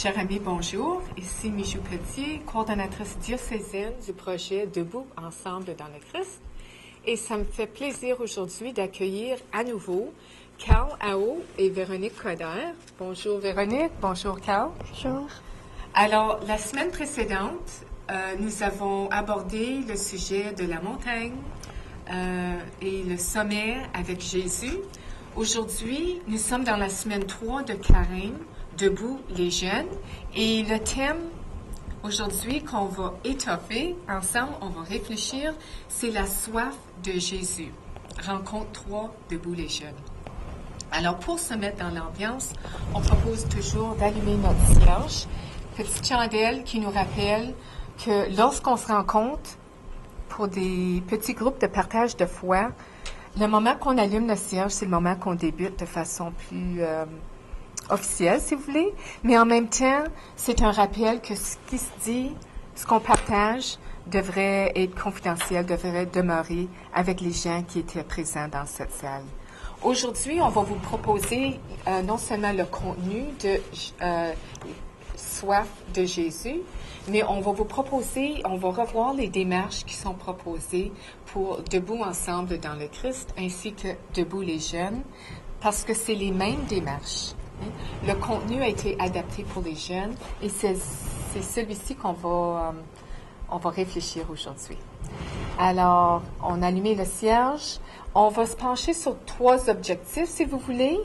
Chers amis, bonjour. Ici Michou Petit, coordonnatrice diocésaine du projet Debout ensemble dans le Christ. Et ça me fait plaisir aujourd'hui d'accueillir à nouveau Carl Ao et Véronique Coder. Bonjour Véronique, bonjour Carl. Bonjour. Alors, la semaine précédente, nous avons abordé le sujet de la montagne et le sommet avec Jésus. Aujourd'hui, nous sommes dans la semaine 3 de Carême, Debout les jeunes. Et le thème aujourd'hui qu'on va étoffer ensemble, on va réfléchir, c'est la soif de Jésus. Rencontre 3, Debout les jeunes. Alors, pour se mettre dans l'ambiance, on propose toujours d'allumer notre cierge, petite chandelle qui nous rappelle que lorsqu'on se rencontre pour des petits groupes de partage de foi, le moment qu'on allume le cierge, c'est le moment qu'on débute de façon plus officielle, si vous voulez, mais en même temps, c'est un rappel que ce qui se dit, ce qu'on partage, devrait être confidentiel, devrait demeurer avec les gens qui étaient présents dans cette salle. Aujourd'hui, on va vous proposer non seulement le contenu de Soif de Jésus, mais on va vous proposer, on va revoir les démarches qui sont proposées pour Debout ensemble dans le Christ, ainsi que Debout les jeunes, parce que c'est les mêmes démarches. Le contenu a été adapté pour les jeunes et c'est celui-ci qu'on va réfléchir aujourd'hui. Alors, on a allumé le cierge. On va se pencher sur 3 objectifs, si vous voulez,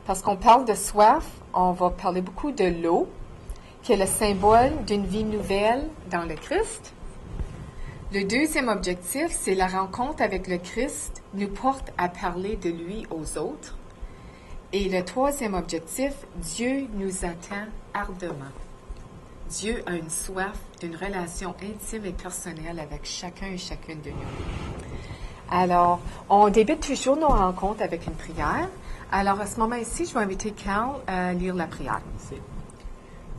parce qu'on parle de soif. On va parler beaucoup de l'eau, qui est le symbole d'une vie nouvelle dans le Christ. Le deuxième objectif, c'est la rencontre avec le Christ nous porte à parler de lui aux autres. Et le troisième objectif, Dieu nous attend ardemment. Dieu a une soif d'une relation intime et personnelle avec chacun et chacune de nous. Alors, on débute toujours nos rencontres avec une prière. Alors, à ce moment-ci, je vais inviter Carl à lire la prière. Merci.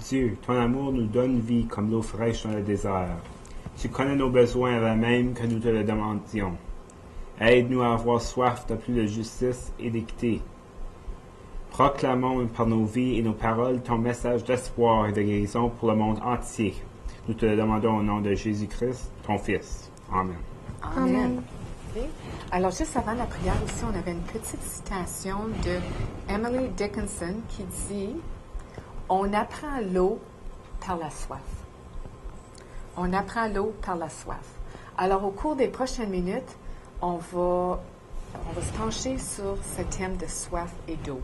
Dieu, ton amour nous donne vie comme l'eau fraîche dans le désert. Tu connais nos besoins avant même que nous te le demandions. Aide-nous à avoir soif de plus de justice et d'équité. Proclamons par nos vies et nos paroles ton message d'espoir et de guérison pour le monde entier. Nous te le demandons au nom de Jésus-Christ, ton Fils. Amen. Amen. Okay. Alors, juste avant la prière, ici, on avait une petite citation de Emily Dickinson qui dit « On apprend l'eau par la soif. » On apprend l'eau par la soif. Alors, au cours des prochaines minutes, on va se pencher sur ce thème de soif et d'eau.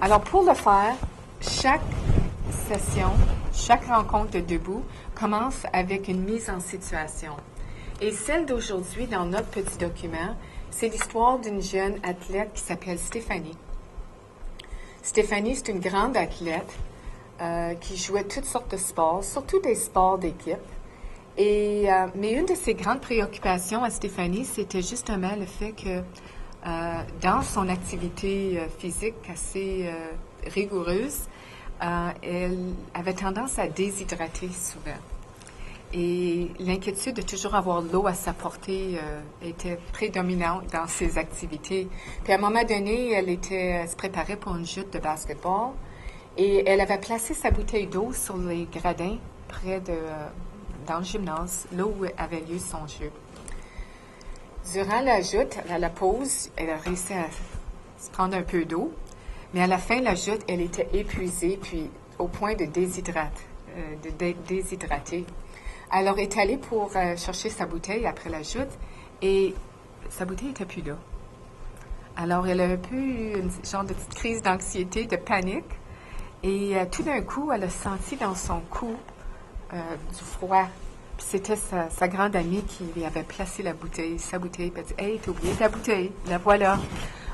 Alors, pour le faire, chaque session, chaque rencontre de Debout commence avec une mise en situation. Et celle d'aujourd'hui, dans notre petit document, c'est l'histoire d'une jeune athlète qui s'appelle Stéphanie. Stéphanie, c'est une grande athlète qui jouait toutes sortes de sports, surtout des sports d'équipe. Mais une de ses grandes préoccupations à Stéphanie, c'était justement le fait que dans son activité physique assez rigoureuse, elle avait tendance à déshydrater souvent. Et l'inquiétude de toujours avoir l'eau à sa portée était prédominante dans ses activités. Puis à un moment donné, elle se préparait pour une chute de basketball et elle avait placé sa bouteille d'eau sur les gradins dans le gymnase, là où avait lieu son jeu. Durant la joute, à la pause, elle a réussi à se prendre un peu d'eau, mais à la fin de la joute, elle était épuisée, puis au point de d'être déshydratée. Alors, elle est allée pour chercher sa bouteille après la joute, et sa bouteille n'était plus là. Alors, elle a un peu eu une genre de petite crise d'anxiété, de panique, et tout d'un coup, elle a senti dans son cou du froid. Puis c'était sa grande amie qui lui avait placé sa bouteille, puis elle dit « Hey, t'as oublié ta bouteille, la voilà. »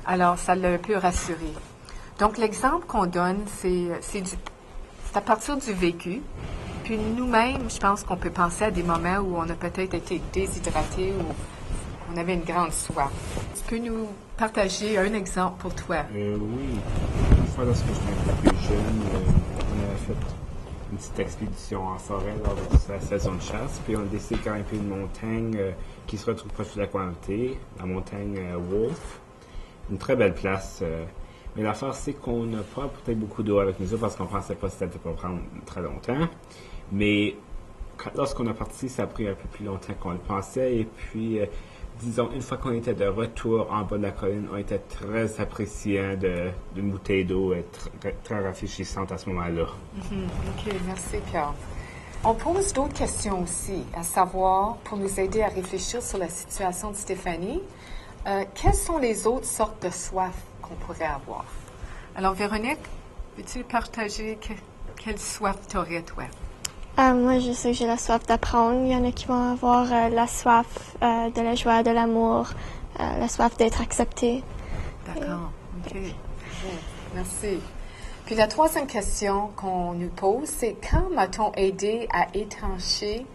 Alors, ça l'a un peu rassurée. Donc, l'exemple qu'on donne, c'est à partir du vécu. Puis nous-mêmes, je pense qu'on peut penser à des moments où on a peut-être été déshydraté ou on avait une grande soif. Tu peux nous partager un exemple pour toi? Oui. Une fois, lorsque j'étais plus jeune, on avait fait une petite expédition en forêt lors de la saison de chasse. Puis on a décidé de grimper une montagne qui se retrouve proche de la Comté, la montagne Wolf. Une très belle place. Mais l'affaire, c'est qu'on n'a pas peut-être beaucoup d'eau avec nous parce qu'on pensait pas que c'était pour prendre très longtemps. Mais lorsqu'on a parti, ça a pris un peu plus longtemps qu'on le pensait. Et puis, disons, une fois qu'on était de retour en bas de la colline, on était très appréciant d'une bouteille d'eau très rafraîchissante à ce moment-là. OK, merci Pierre. On pose d'autres questions aussi, à savoir, pour nous aider à réfléchir sur la situation de Stéphanie, quelles sont les autres sortes de soif qu'on pourrait avoir? Alors, Véronique, veux-tu partager quelle soif tu aurais, toi? Moi, je sais que j'ai la soif d'apprendre. Il y en a qui vont avoir la soif de la joie, de l'amour, la soif d'être accepté. D'accord. OK. Bon, merci. Puis la troisième question qu'on nous pose, c'est quand m'a-t-on aidé à étancher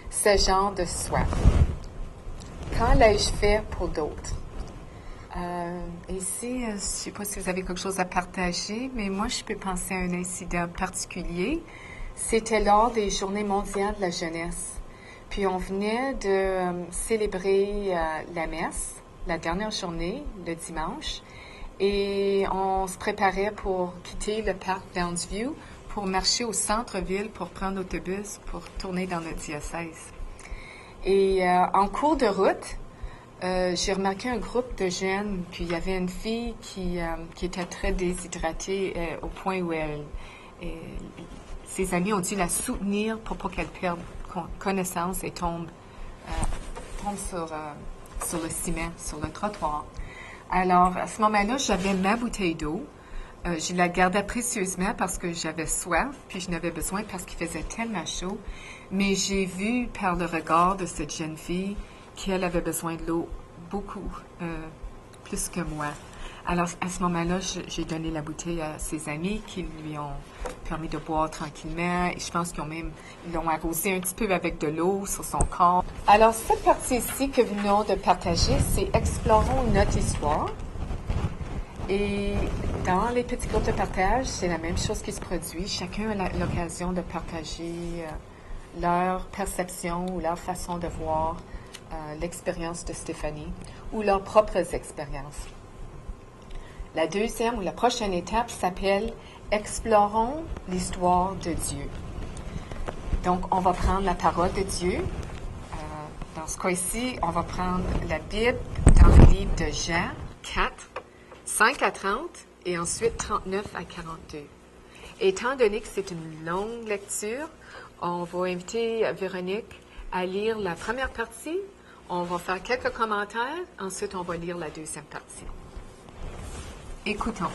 ce genre de soif? Quand l'ai-je fait pour d'autres? Ici, je ne sais pas si vous avez quelque chose à partager, mais moi, je peux penser à un incident particulier. C'était lors des Journées mondiales de la jeunesse. Puis on venait de célébrer la messe, la dernière journée, le dimanche, et on se préparait pour quitter le parc Downsview pour marcher au centre-ville pour prendre l'autobus pour tourner dans notre diocèse. Et en cours de route, j'ai remarqué un groupe de jeunes, puis il y avait une fille qui était très déshydratée au point où ses amis ont dû la soutenir pour pas qu'elle perde connaissance et tombe sur le ciment, sur le trottoir. Alors, à ce moment-là, j'avais ma bouteille d'eau. Je la gardais précieusement parce que j'avais soif, puis je n'avais besoin parce qu'il faisait tellement chaud. Mais j'ai vu par le regard de cette jeune fille qu'elle avait besoin de l'eau beaucoup plus que moi. Alors, à ce moment-là, j'ai donné la bouteille à ses amis qui lui ont permis de boire tranquillement. Et je pense ils l'ont arrosé un petit peu avec de l'eau sur son corps. Alors, cette partie-ci que nous venons de partager, c'est Explorons notre histoire. Et dans les petits groupes de partage, c'est la même chose qui se produit. Chacun a l'occasion de partager leur perception ou leur façon de voir l'expérience de Stéphanie ou leurs propres expériences. La deuxième ou la prochaine étape s'appelle « Explorons l'histoire de Dieu ». Donc, on va prendre la parole de Dieu. Dans ce cas-ci, on va prendre la Bible dans le livre de Jean 4, 5 à 30 et ensuite 39 à 42. Étant donné que c'est une longue lecture, on va inviter Véronique à lire la première partie. On va faire quelques commentaires. Ensuite, on va lire la deuxième partie. Écoutons.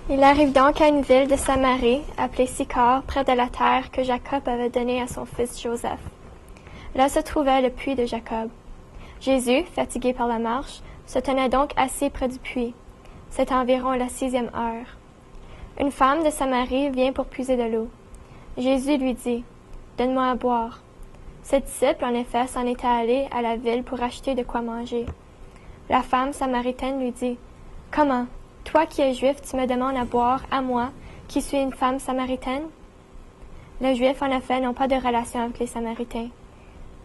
Il arrive donc à une ville de Samarie, appelée Sychar, près de la terre que Jacob avait donnée à son fils Joseph. Là se trouvait le puits de Jacob. Jésus, fatigué par la marche, se tenait donc assis près du puits. C'est environ la 6e heure. Une femme de Samarie vient pour puiser de l'eau. Jésus lui dit, « Donne-moi à boire. » Ses disciples, en effet, s'en étaient allés à la ville pour acheter de quoi manger. La femme samaritaine lui dit, « Comment, toi qui es juif, tu me demandes à boire, à moi, qui suis une femme samaritaine? » Les Juifs, en effet, n'ont pas de relation avec les Samaritains.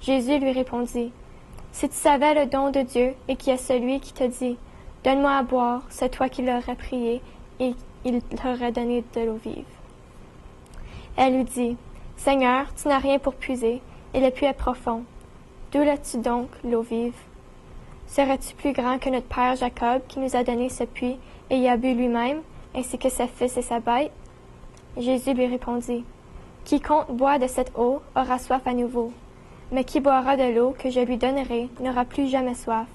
Jésus lui répondit, « Si tu savais le don de Dieu et qui est celui qui te dit, « Donne-moi à boire », c'est toi qui l'aurais prié et il t'aurait donné de l'eau vive. » Elle lui dit, « Seigneur, tu n'as rien pour puiser, et le puits est profond. D'où as-tu donc l'eau vive? Serais-tu plus grand que notre père Jacob qui nous a donné ce puits et y a bu lui-même, ainsi que ses fils et sa bête? » Jésus lui répondit, « Quiconque boit de cette eau aura soif à nouveau, mais qui boira de l'eau que je lui donnerai n'aura plus jamais soif.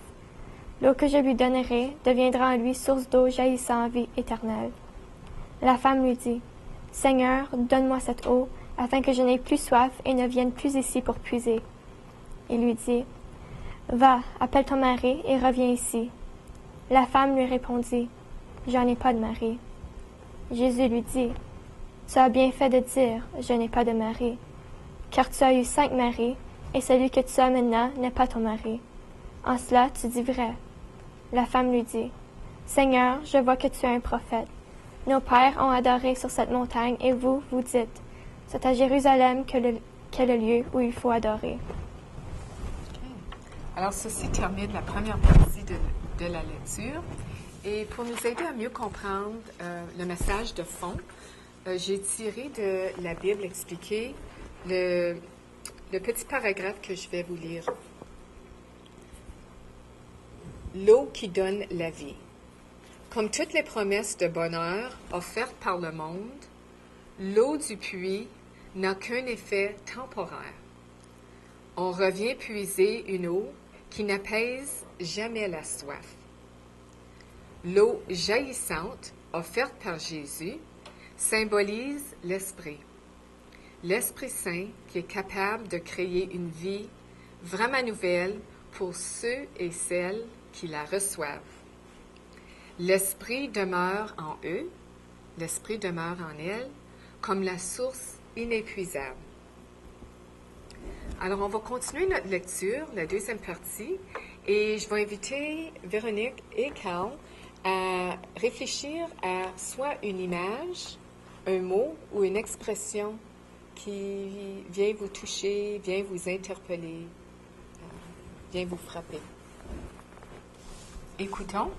L'eau que je lui donnerai deviendra en lui source d'eau jaillissant en vie éternelle. » La femme lui dit, « Seigneur, donne-moi cette eau, afin que je n'aie plus soif et ne vienne plus ici pour puiser. » Il lui dit, « Va, appelle ton mari et reviens ici. » La femme lui répondit, « J'en ai pas de mari. » Jésus lui dit, « Tu as bien fait de dire, je n'ai pas de mari, car tu as eu 5 maris, et celui que tu as maintenant n'est pas ton mari. En cela, tu dis vrai. » La femme lui dit, « Seigneur, je vois que tu es un prophète. Nos pères ont adoré sur cette montagne, et vous, vous dites, c'est à Jérusalem qu'est le lieu où il faut adorer. » Alors, ceci termine la première partie de la lecture. Et pour nous aider à mieux comprendre le message de fond, j'ai tiré de la Bible expliquée le petit paragraphe que je vais vous lire. L'eau qui donne la vie. Comme toutes les promesses de bonheur offertes par le monde, l'eau du puits n'a qu'un effet temporaire. On revient puiser une eau qui n'apaise jamais la soif. L'eau jaillissante offerte par Jésus symbolise l'Esprit. L'Esprit Saint qui est capable de créer une vie vraiment nouvelle pour ceux et celles qui la reçoivent. L'Esprit demeure en eux, l'Esprit demeure en elles, comme la source inépuisable. Alors, on va continuer notre lecture, la deuxième partie, et je vais inviter Véronique et Carl à réfléchir à soit une image, un mot ou une expression qui vient vous toucher, vient vous interpeller, vient vous frapper. Écoutons.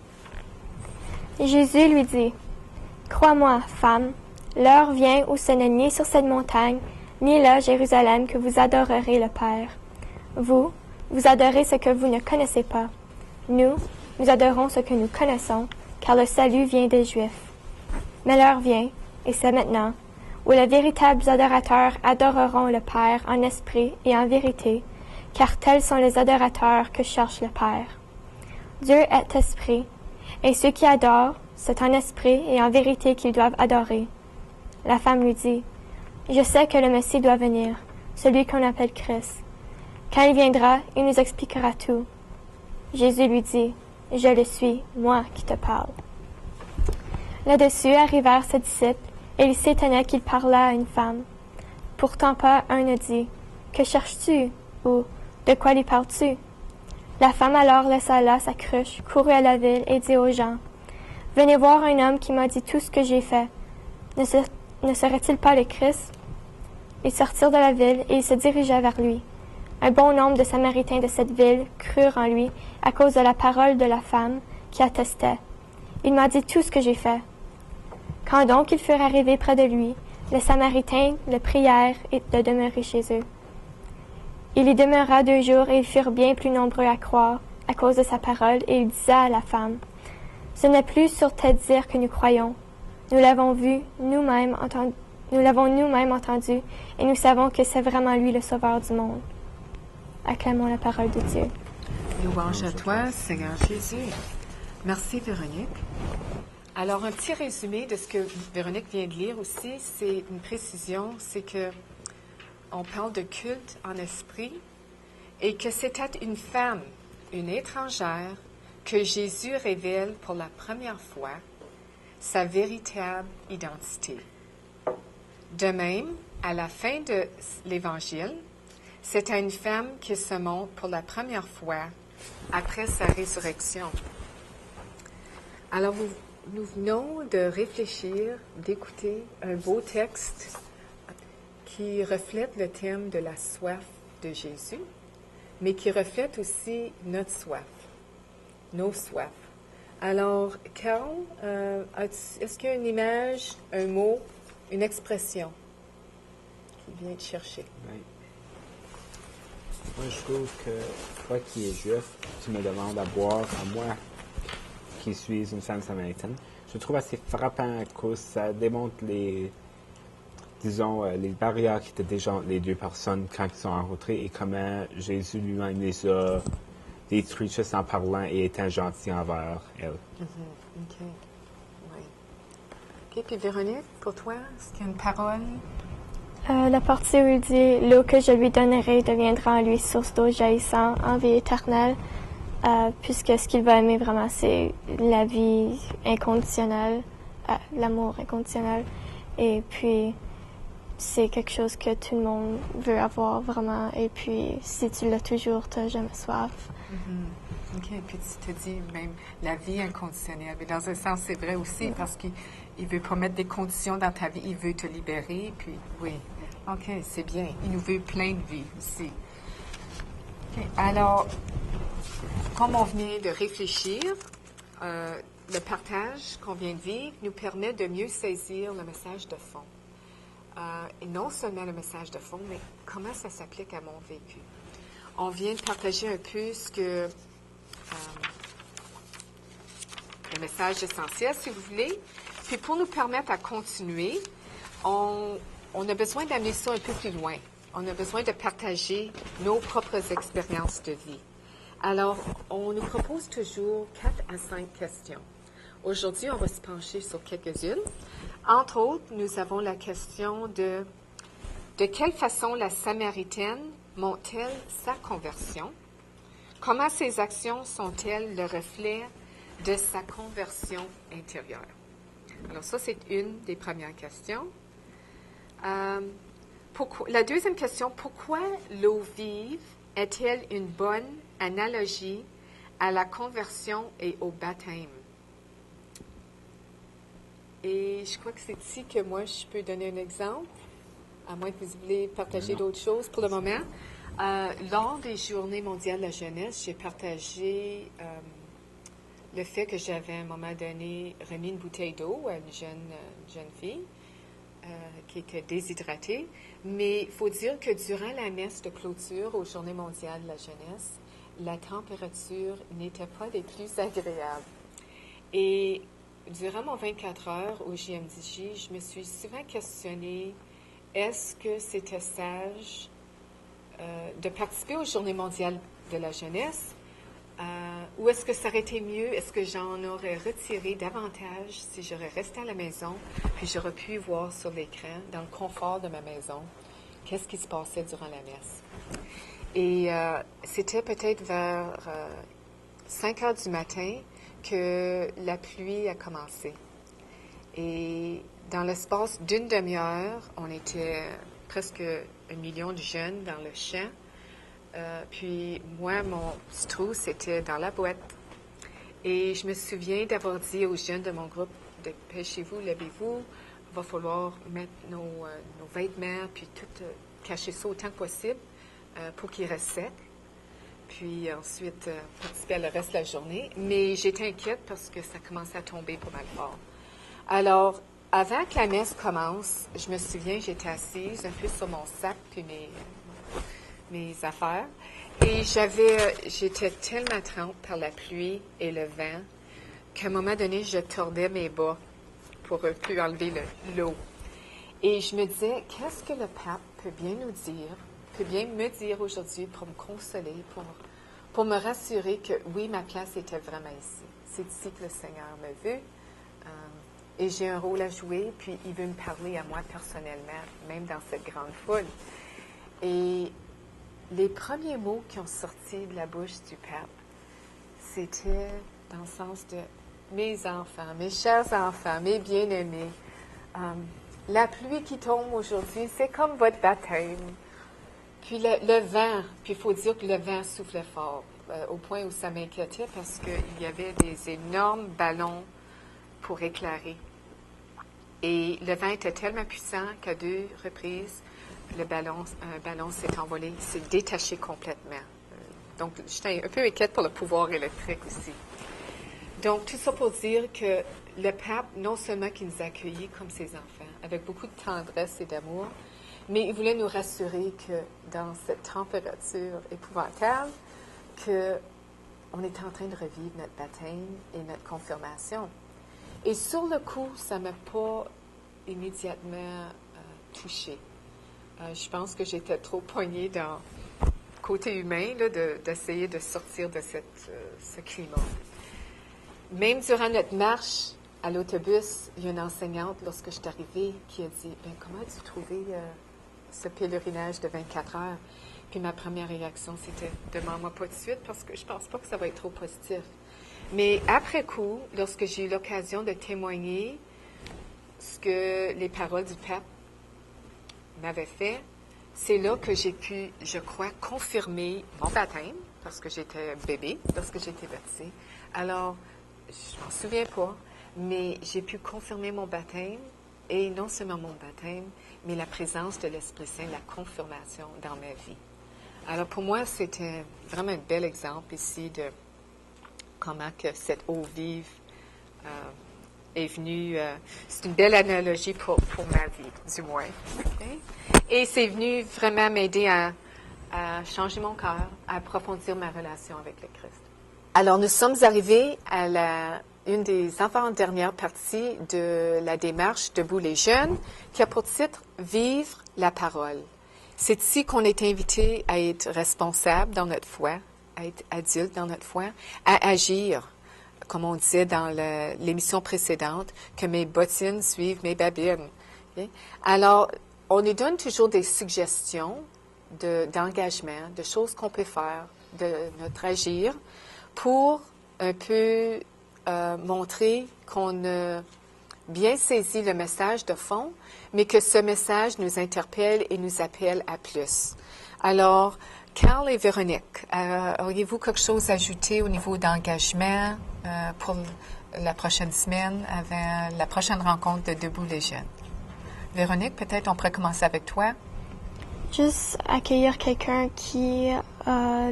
Jésus lui dit, « Crois-moi, femme, l'heure vient où ce n'est ni sur cette montagne, ni là, Jérusalem, que vous adorerez le Père. Vous adorez ce que vous ne connaissez pas. Nous adorons ce que nous connaissons, car le salut vient des Juifs. Mais l'heure vient, et c'est maintenant, où les véritables adorateurs adoreront le Père en esprit et en vérité, car tels sont les adorateurs que cherche le Père. Dieu est esprit, et ceux qui adorent, c'est en esprit et en vérité qu'ils doivent adorer. » La femme lui dit, « Je sais que le Messie doit venir, celui qu'on appelle Christ. Quand il viendra, il nous expliquera tout. » Jésus lui dit, « Je le suis, moi qui te parle. » Là-dessus arrivèrent ses disciples, et ils s'étonnaient qu'il parlât à une femme. Pourtant pas un ne dit, « Que cherches-tu » ou « De quoi lui parles-tu » La femme alors laissa là sa cruche, courut à la ville et dit aux gens, « Venez voir un homme qui m'a dit tout ce que j'ai fait. Ne serait-il pas le Christ? » Ils sortirent de la ville et ils se dirigèrent vers lui. Un bon nombre de Samaritains de cette ville crurent en lui à cause de la parole de la femme qui attestait, « Il m'a dit tout ce que j'ai fait. » Quand donc ils furent arrivés près de lui, les Samaritains le prièrent de demeurer chez eux. Il y demeura 2 jours et ils furent bien plus nombreux à croire à cause de sa parole, et il disait à la femme, « Ce n'est plus sur tes dires que nous croyons. Nous l'avons nous-mêmes entendu, et nous savons que c'est vraiment lui le Sauveur du monde. » Acclamons la parole de Dieu. Louange à toi, Seigneur Jésus. Merci, Véronique. Alors, un petit résumé de ce que Véronique vient de lire aussi, c'est une précision, c'est que on parle de culte en esprit et que c'était une femme, une étrangère, que Jésus révèle pour la première fois sa véritable identité. De même, à la fin de l'Évangile, c'est à une femme qui se montre pour la première fois après sa résurrection. Alors, nous venons de réfléchir, d'écouter un beau texte qui reflète le thème de la soif de Jésus, mais qui reflète aussi notre soif, nos soifs. Alors, Carl, est-ce qu'il y a une image, un mot, une expression qui vient te chercher? Oui. Moi, je trouve que toi qui es juif, tu me demandes à boire à moi, qui suis une femme samaritaine. Je trouve assez frappant à cause ça démontre les barrières qui étaient déjà entre les deux personnes quand ils sont rencontrés et comment Jésus lui-même les a détruits juste en parlant et étant gentil envers elle. OK. Oui. OK, puis Véronique, pour toi, est-ce qu'il y a une parole? La partie où il dit « L'eau que je lui donnerai deviendra en lui source d'eau jaillissant en vie éternelle », puisque ce qu'il va aimer vraiment, c'est la vie inconditionnelle, l'amour inconditionnel. Et puis, c'est quelque chose que tout le monde veut avoir vraiment. Et puis, si tu l'as toujours, tu n'as jamais soif. Mm-hmm. OK, puis tu te dis même la vie inconditionnelle. Mais dans un sens, c'est vrai aussi, parce qu'il ne veut pas mettre des conditions dans ta vie. Il veut te libérer, puis oui. OK, c'est bien. Il nous veut plein de vie aussi. OK, alors, comme on venait de réfléchir, le partage qu'on vient de vivre nous permet de mieux saisir le message de fond. Et non seulement le message de fond, mais comment ça s'applique à mon vécu. On vient de partager un peu ce que le message essentiel, si vous voulez. Puis pour nous permettre à continuer, on a besoin d'amener ça un peu plus loin. On a besoin de partager nos propres expériences de vie. Alors, on nous propose toujours 4 à 5 questions. Aujourd'hui, on va se pencher sur quelques-unes. Entre autres, nous avons la question de quelle façon la Samaritaine montre-t-elle sa conversion? Comment ses actions sont-elles le reflet de sa conversion intérieure? Alors ça, c'est une des premières questions. La deuxième question, pourquoi l'eau vive est-elle une bonne analogie à la conversion et au baptême? Et je crois que c'est ici que moi, je peux donner un exemple, à moins que vous vouliez partager d'autres choses pour le moment. Lors des Journées mondiales de la jeunesse, j'ai partagé le fait que j'avais à un moment donné remis une bouteille d'eau à une jeune fille qui était déshydratée. Mais il faut dire que durant la messe de clôture aux Journées mondiales de la jeunesse, la température n'était pas des plus agréables. Et durant mon 24 heures au JMDJ, je me suis souvent questionnée, est-ce que c'était sage de participer aux Journées mondiales de la jeunesse ou est-ce que ça aurait été mieux, est-ce que j'en aurais retiré davantage si j'aurais resté à la maison, puis j'aurais pu voir sur l'écran, dans le confort de ma maison, qu'est-ce qui se passait durant la messe. Et c'était peut-être vers 5 heures du matin que la pluie a commencé. Et dans l'espace d'une demi-heure, on était presque 1 million de jeunes dans le champ. Puis moi, mon trou, c'était dans la boîte. Et je me souviens d'avoir dit aux jeunes de mon groupe, dépêchez-vous, levez-vous, il va falloir mettre nos vêtements, puis tout cacher ça autant que possible pour qu'ils restent secs. Puis ensuite, participer à le reste de la journée. Mais j'étais inquiète parce que ça commençait à tomber pas mal fort. Alors, avant que la messe commence, je me souviens, j'étais assise un peu sur mon sac puis mes affaires. Et j'étais tellement trempée par la pluie et le vent qu'à un moment donné, je tordais mes bas pour un peu enlever l'eau. Et je me disais, qu'est-ce que le pape peut bien nous dire, peut bien me dire aujourd'hui pour me consoler, pour me rassurer que oui, ma place était vraiment ici. C'est ici que le Seigneur me veut. Et j'ai un rôle à jouer, puis il veut me parler à moi personnellement, même dans cette grande foule. Et les premiers mots qui ont sorti de la bouche du pape, c'était dans le sens de mes enfants, mes chers enfants, mes bien-aimés. La pluie qui tombe aujourd'hui, c'est comme votre baptême. Puis le vent, puis il faut dire que le vent soufflait fort, au point où ça m'inquiétait parce qu'il y avait des énormes ballons pour éclairer. Et le vent était tellement puissant qu'à 2 reprises, un ballon s'est envolé, s'est détaché complètement. Donc, j'étais un peu inquiète pour le pouvoir électrique aussi. Donc, tout ça pour dire que le pape, non seulement qu'il nous a accueillis comme ses enfants, avec beaucoup de tendresse et d'amour, mais il voulait nous rassurer que dans cette température épouvantable, qu'on est en train de revivre notre baptême et notre confirmation. Et sur le coup, ça ne m'a pas immédiatement touchée. Je pense que j'étais trop poignée dans le côté humain là, d'essayer de sortir de ce climat. Même durant notre marche à l'autobus, il y a une enseignante, lorsque je suis arrivée, qui a dit « Comment as-tu trouvé ce pèlerinage de 24 heures? » Puis ma première réaction, c'était « Demande-moi pas de suite parce que je pense pas que ça va être trop positif. » Mais après coup, lorsque j'ai eu l'occasion de témoigner ce que les paroles du pape m'avaient fait, c'est là que j'ai pu, je crois, confirmer mon baptême, parce que j'étais bébé lorsque j'ai été baptisée. Alors, je m'en souviens pas, mais j'ai pu confirmer mon baptême, et non seulement mon baptême, mais la présence de l'Esprit Saint, la confirmation dans ma vie. Alors, pour moi, c'était vraiment un bel exemple ici de comment que cette eau vive est venu, c'est une belle analogie pour ma vie, du moins. Okay? Et c'est venu vraiment m'aider à changer mon cœur, à approfondir ma relation avec le Christ. Alors, nous sommes arrivés à une des avant-dernières parties de la démarche Debout les jeunes, qui a pour titre « Vivre la parole ». C'est ici qu'on est invité à être responsable dans notre foi, à être adulte dans notre foi, à agir, comme on disait dans l'émission précédente, que mes bottines suivent mes babines. Okay? Alors, on nous donne toujours des suggestions d'engagement, de choses qu'on peut faire, de notre agir, pour un peu montrer qu'on a bien saisi le message de fond, mais que ce message nous interpelle et nous appelle à plus. Alors, Carl et Véronique, auriez-vous quelque chose à ajouter au niveau d'engagement pour la prochaine semaine, avant la prochaine rencontre de Debout les jeunes? Véronique, peut-être on pourrait commencer avec toi. Juste accueillir quelqu'un qui a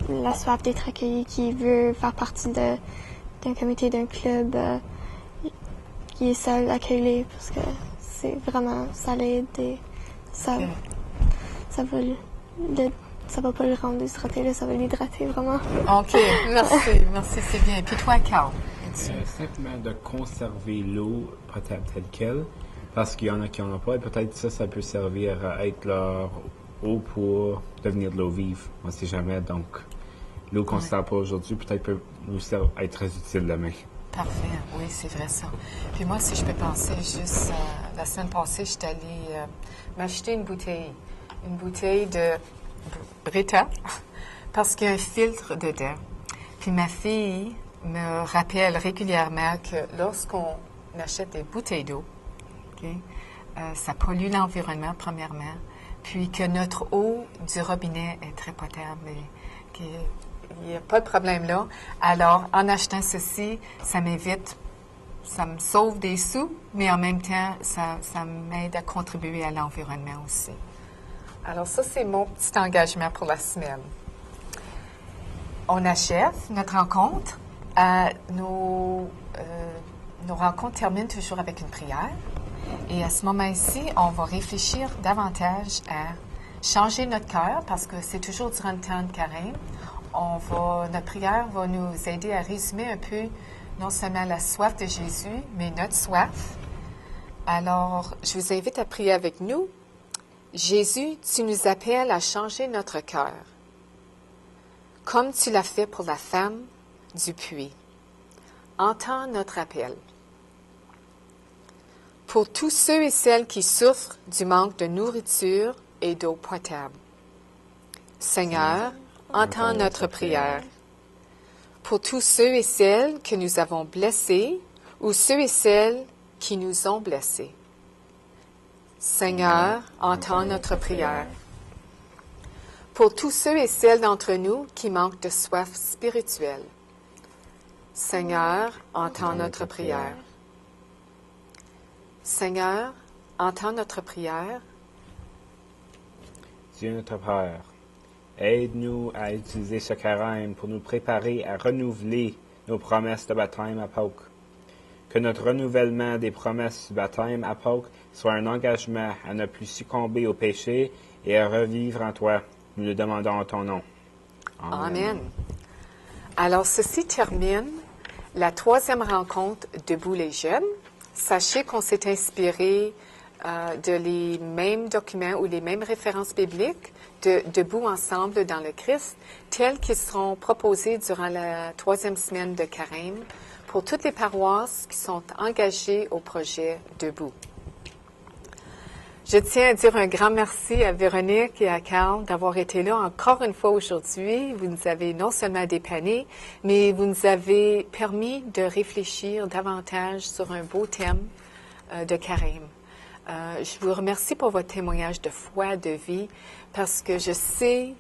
la soif d'être accueilli, qui veut faire partie d'un comité, d'un club, qui est seul, accueillir, parce que c'est vraiment, ça l'aide et ça va pas le rendre déshydraté, là, ça va l'hydrater vraiment. OK, merci, c'est bien. Puis toi, Carl? Simplement de conserver l'eau potable telle qu'elle, parce qu'il y en a qui n'en ont pas, et peut-être ça peut servir à être leur eau pour devenir de l'eau vive. On ne sait jamais, donc l'eau qu'on ne sert pas aujourd'hui, peut-être peut nous être très utile demain. Parfait, oui, c'est vrai ça. Puis moi, si je peux penser juste, la semaine passée, j'étais allée m'acheter une bouteille de Brita, parce qu'il y a un filtre dedans. Puis ma fille me rappelle régulièrement que lorsqu'on achète des bouteilles d'eau, okay, ça pollue l'environnement, premièrement, puis que notre eau du robinet est très potable. Il n'y a pas de problème là. Alors, en achetant ceci, ça m'évite, ça me sauve des sous, mais en même temps, ça m'aide à contribuer à l'environnement aussi. Alors, ça, c'est mon petit engagement pour la semaine. On achève notre rencontre. Nos rencontres terminent toujours avec une prière. Et à ce moment-ci, on va réfléchir davantage à changer notre cœur, parce que c'est toujours durant le temps de carême. Notre prière va nous aider à résumer un peu non seulement la soif de Jésus, mais notre soif. Alors, je vous invite à prier avec nous. Jésus, tu nous appelles à changer notre cœur, comme tu l'as fait pour la femme du puits. Entends notre appel. Pour tous ceux et celles qui souffrent du manque de nourriture et d'eau potable. Seigneur, entends notre prière. Pour tous ceux et celles que nous avons blessés ou ceux et celles qui nous ont blessés. Seigneur, entends notre prière. Pour tous ceux et celles d'entre nous qui manquent de soif spirituelle. Seigneur, entends notre prière. Seigneur, entends notre prière. Dieu notre Père, aide-nous à utiliser ce carême pour nous préparer à renouveler nos promesses de baptême à Pâques. Que notre renouvellement des promesses du baptême à Pâques soit un engagement à ne plus succomber au péché et à revivre en toi. Nous le demandons en ton nom. Amen. Alors, ceci termine la 3e rencontre Debout les jeunes. Sachez qu'on s'est inspiré de les mêmes documents ou les mêmes références bibliques de Debout ensemble dans le Christ, tels qu'ils seront proposés durant la 3e semaine de carême pour toutes les paroisses qui sont engagées au projet Debout. Je tiens à dire un grand merci à Véronique et à Carl d'avoir été là encore une fois aujourd'hui. Vous nous avez non seulement dépanné, mais vous nous avez permis de réfléchir davantage sur un beau thème de carême. Je vous remercie pour votre témoignage de foi, de vie, parce que je sais,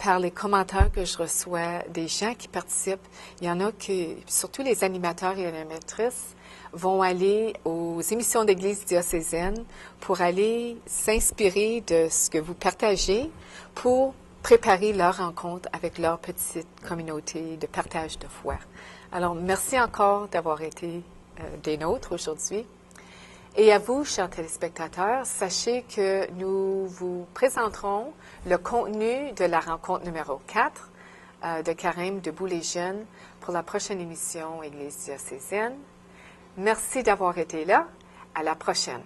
par les commentaires que je reçois des gens qui participent, il y en a qui, surtout les animateurs et animatrices, vont aller aux émissions d'église diocésaine pour aller s'inspirer de ce que vous partagez pour préparer leur rencontre avec leur petite communauté de partage de foi. Alors, merci encore d'avoir été des nôtres aujourd'hui. Et à vous, chers téléspectateurs, sachez que nous vous présenterons le contenu de la rencontre numéro 4 de Carême debout les jeunes pour la prochaine émission Église diocésaine. Merci d'avoir été là. À la prochaine.